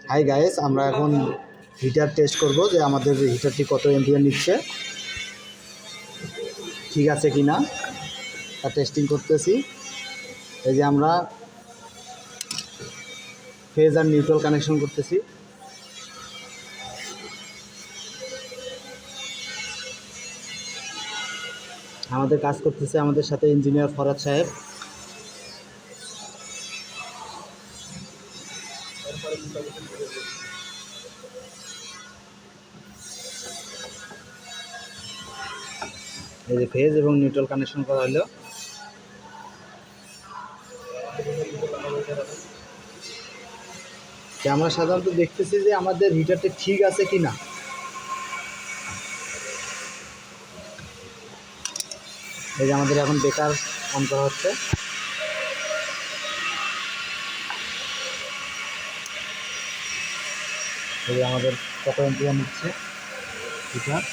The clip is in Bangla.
হাই গাইস, আমরা এখন হিটার টেস্ট করব যে আমাদের হিটারটি কত এম্পিয়ার নিচ্ছে, ঠিক আছে কি না তা টেস্টিং করতেছি। এই যে আমরা ফেজ আর নিউট্রাল কানেকশন করতেছি। আমাদের কাজ করতেছে আমাদের সাথে ইঞ্জিনিয়ার ফরাদ সাহেব। এই যে ফেজ এবং নিউট্রাল কানেকশন করা হলো। আমরা সাধারণত দেখতেছি যে আমাদের হিটারটি ঠিক আছে কি না। এই যে আমাদের এখন বেকার অন করা হচ্ছে। এই যে আমাদের কত এম্পিয়ার নিচ্ছে হিটার।